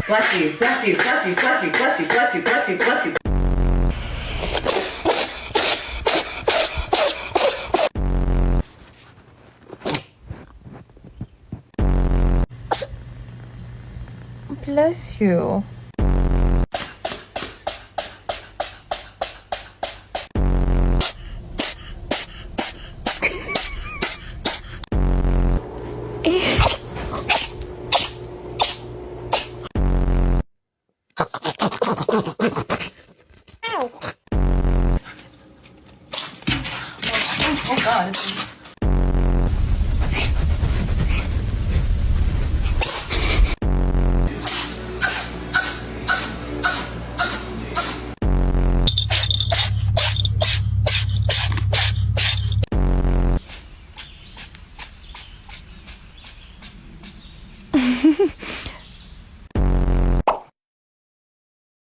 Bless you, bless you, bless you, bless you, bless you, bless you, bless you, bless you. Bless you. Oh God.